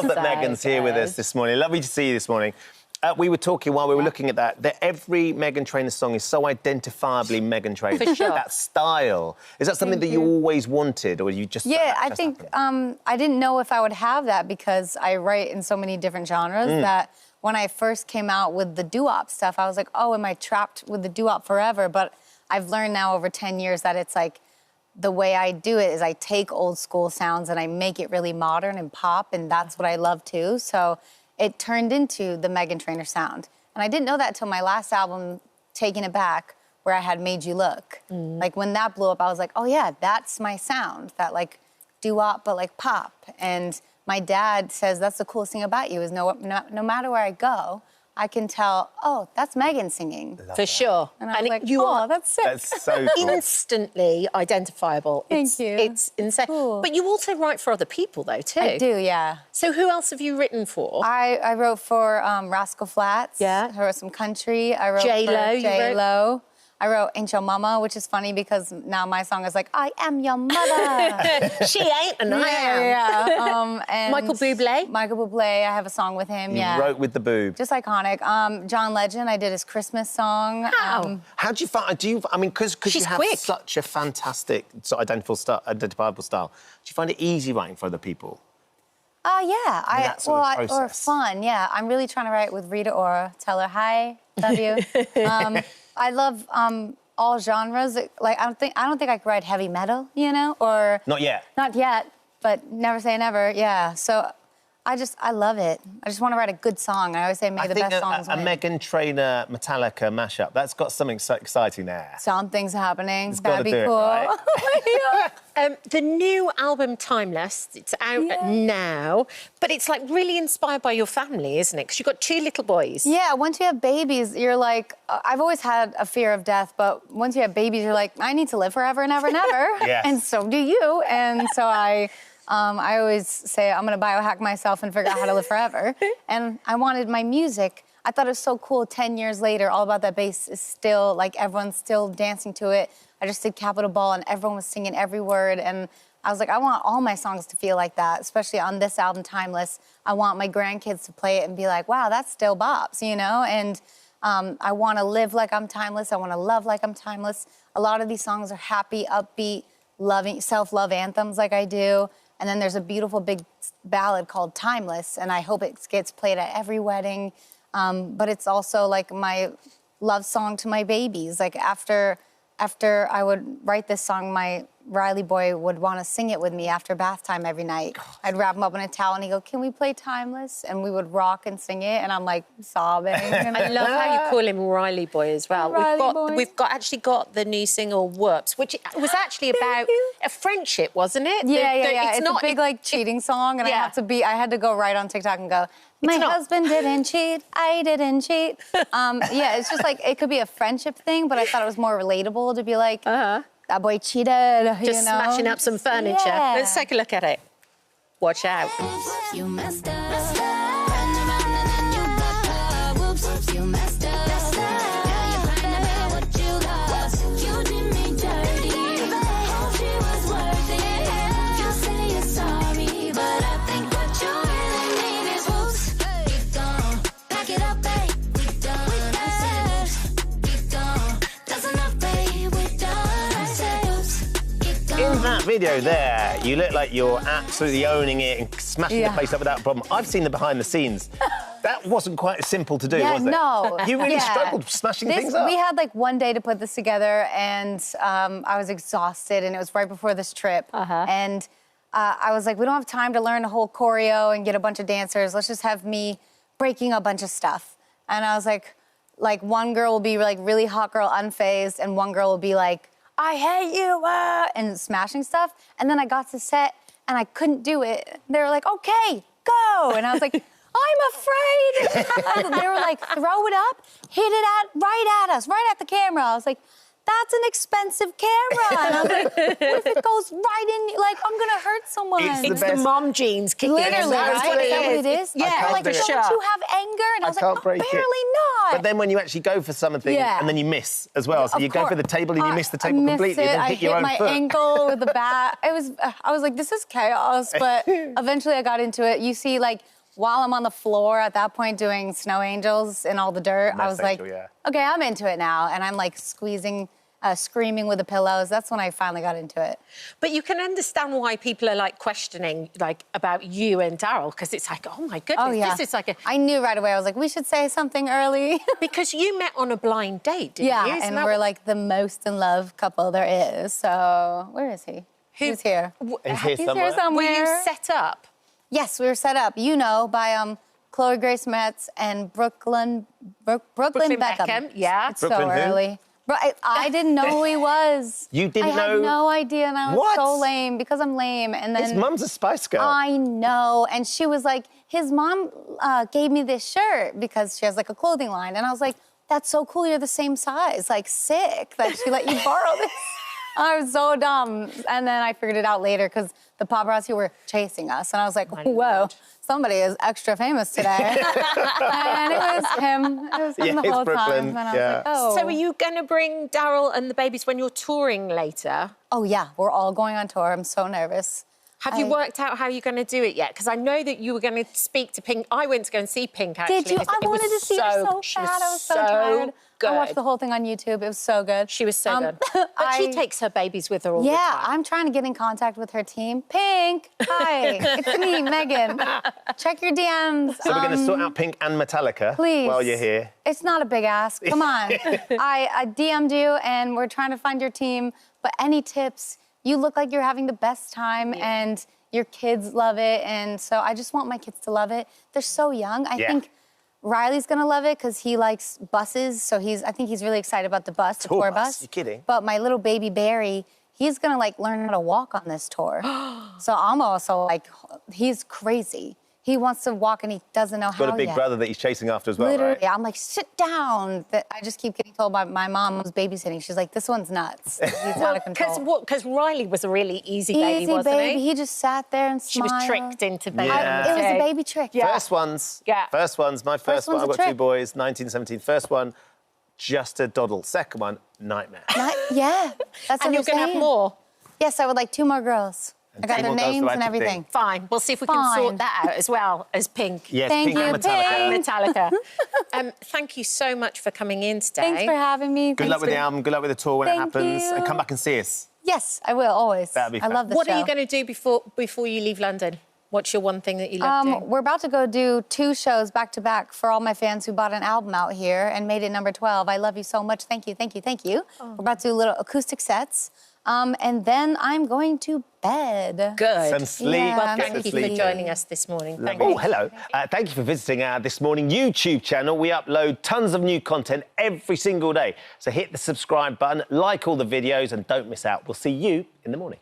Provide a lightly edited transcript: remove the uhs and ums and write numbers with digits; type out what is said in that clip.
thrilled that Meghan's here with us this morning. Lovely to see you this morning. We were talking while we were looking at that every Meghan Trainor song is so identifiably Meghan Trainor. For sure. That style. Is that something that you always wanted, or you just... Yeah, I think I didn't know if I would have that because I write in so many different genres that when I first came out with the doo-wop stuff, I was like, oh, am I trapped with the doo-wop forever? But I've learned now over 10 years that it's like, the way I do it is I take old school sounds and I make it really modern and pop, and that's what I love too. So it turned into the Meghan Trainor sound. And I didn't know that till my last album, Taking It Back, where I had Made You Look. Like when that blew up, I was like, oh yeah, that's my sound, that like doo-wop but like pop. And my dad says that's the coolest thing about you is no matter where I go, I can tell, oh, that's Meghan singing. For sure. And I was like, oh, that's sick. That's so cool. Instantly identifiable. Thank you. It's insane. Cool. But you also write for other people, though, too. I do, yeah. So who else have you written for? I wrote for Rascal Flatts. Yeah. I wrote some country. I wrote J-Lo, for J-Lo. I wrote Ain't Your Mama, which is funny because now my song is like, I am your mother. She ain't and I am. Yeah. And Michael Bublé? Michael Bublé, I have a song with him, You wrote with the boob. Just iconic. John Legend, I did his Christmas song. How? How do you find... because you have quick. such a fantastic sort of identifiable style, do you find it easy writing for other people? Yeah. That sort of or process. fun, yeah. I'm really trying to write with Rita Ora. Tell her, hi, love you. I love all genres. Like, I don't think I could write heavy metal, you know, or... Not yet. Not yet, but never say never, yeah. So I love it. I just want to write a good song. I always say, may the best songs a win. Meghan Trainor Metallica mashup, that's got something so exciting there. Something's happening. gotta That'd be do it, cool. right? The new album, Timeless, it's out now, but it's, like, really inspired by your family, isn't it? Because you've got 2 little boys. Yeah, once you have babies, you're like... I've always had a fear of death, but once you have babies, you're like, I need to live forever and ever and ever. Yes. And so do you. And so I always say I'm going to biohack myself and figure out how to live forever. And I wanted my music. I thought it was so cool 10 years later, All About That Bass is still, like, everyone's still dancing to it. I just did Capitol Ball and everyone was singing every word. And I was like, I want all my songs to feel like that, especially on this album, Timeless. I want my grandkids to play it and be like, wow, that's still bops, you know? And I want to live like I'm timeless. I want to love like I'm timeless. A lot of these songs are happy, upbeat, loving, self-love anthems like I do. And then there's a beautiful big ballad called Timeless, and I hope it gets played at every wedding. But it's also like my love song to my babies. Like after I would write this song, my Riley boy would want to sing it with me after bath time every night. I'd wrap him up in a towel and he'd go, can we play Timeless? And we would rock and sing it, and I'm like sobbing. I love how you call him Riley Boy as well. We've actually got the new single Whoops, which was actually about a friendship, wasn't it? Yeah. It's not a big like cheating song, and I had to go right on TikTok and go, my husband didn't cheat, I didn't cheat. Yeah, it's just like, it could be a friendship thing, but I thought it was more relatable to be like, that boy cheated, just smashing up some furniture. Yeah. Let's take a look at it. Watch out. You messed up. Ran around and then you got caught. Whoops, you messed up. Now you're crying about what you lost. You did me dirty. Hope she was worth it. You say you're sorry, but I think what you really need is whoops. Keep going. Back it up, babe. We done. I said whoops. Keep going. That's enough, babe. We done. I said whoops. Keep going. In that video there, you look like you're absolutely owning it and smashing the place up without a problem. I've seen the behind the scenes. That wasn't quite as simple to do, was it? No. You really struggled smashing things up. We had like one day to put this together, and I was exhausted, and it was right before this trip. And I was like, we don't have time to learn a whole choreo and get a bunch of dancers. Let's just have me breaking a bunch of stuff. And I was like one girl will be like really hot girl unfazed, and one girl will be like, I hate you, and smashing stuff. And then I got to set, and I couldn't do it. They were like, okay, go. And I was like, I'm afraid. They were like, throw it up, hit it right at us, right at the camera. I was like, that's an expensive camera. And I was like, what if it goes right in, like, I'm going to hurt someone. It's the mom genes kicking in. Literally, right? Is that what it is? Yeah, like, don't you have anger? And I was like, barely not. But then when you actually go for something, and then you miss as well. So you go for the table and you miss the table completely, and then hit your own foot. I hit my ankle with the bat. I was like, this is chaos. But eventually I got into it. You see, like, while I'm on the floor at that point doing snow angels in all the dirt, I was like, okay, I'm into it now. And I'm like screaming with the pillows. That's when I finally got into it. But you can understand why people are like questioning like about you and Daryl, because it's like, oh my goodness, this is like a... I knew right away. I was like, we should say something early. Because you met on a blind date, didn't you? Yeah, and we're like the most in love couple there is. So where is he? Who's here? He's here somewhere. Were you set up? Yes, we were set up, by Chloe Grace Moretz and Brooklyn Beckham. Yeah. It's Brooklyn so early. I didn't know who he was. You didn't know? I had no idea, and I was so lame because I'm lame. And then his mum's a Spice Girl. I know, and she was like, his mom gave me this shirt because she has like a clothing line, and I was like, that's so cool. You're the same size. Like sick that she let you borrow this. I was so dumb, and then I figured it out later because the paparazzi were chasing us, and I was like, whoa. Somebody is extra famous today. And it was him. It was him the whole time. And I was like, oh. So are you going to bring Daryl and the babies when you're touring later? Oh, yeah. We're all going on tour. I'm so nervous. Have you worked out how you're going to do it yet? Because I know that you were going to speak to Pink. I went to go and see Pink, actually. Did you? I wanted to see her so bad. I was so tired. Good. I watched the whole thing on YouTube. It was so good. She was so good. But she takes her babies with her all the time. Yeah, I'm trying to get in contact with her team. Pink, hi, it's me, Megan. Check your DMs. So we're going to sort out Pink and Metallica while you're here. It's not a big ask. Come on. I DM'd you, and we're trying to find your team. But any tips? You look like you're having the best time, and your kids love it. And so I just want my kids to love it. They're so young. I think Riley's gonna love it because he likes buses, so I think he's really excited about the bus, the tour bus. You kidding? But my little baby Barry, he's gonna like learn how to walk on this tour. So I'm also like, he's crazy. He wants to walk and he doesn't know how yet. Got a big brother that he's chasing after as well, Literally, right? I'm like, sit down. I just keep getting told by my mom who's babysitting. She's like, this one's nuts. He's out of control. Because Riley was a really easy baby, wasn't he? He just sat there and smiled. She was tricked into baby. It was a baby trick. First ones. First ones. My first one, I've got two boys, 1917. First one, just a doddle. Second one, nightmare. Yeah. That's and you're going to have more? Yes, I would like 2 more girls. I got their names and everything. Fine. We'll see if we can sort that out as well as Pink. Yes, Thank Pink you, and Metallica. Metallica. Thank you so much for coming in today. Thanks for having me. Good luck with the album. Good luck with the tour when it happens. you. And come back and see us. Yes, I will, always. That'd be fun. I love the What show. are you going to do before you leave London? What's your one thing that you love doing? We're about to go do 2 shows back to back for all my fans who bought an album out here and made it number 12. I love you so much. Thank you, thank you, thank you. We're about to do little acoustic sets. And then I'm going to bed. Good. Some sleep. Well, thank you for joining us this morning. Thank you. Oh, hello. Thank you for visiting our This Morning YouTube channel. We upload tons of new content every single day. So hit the subscribe button, like all the videos, and don't miss out. We'll see you in the morning.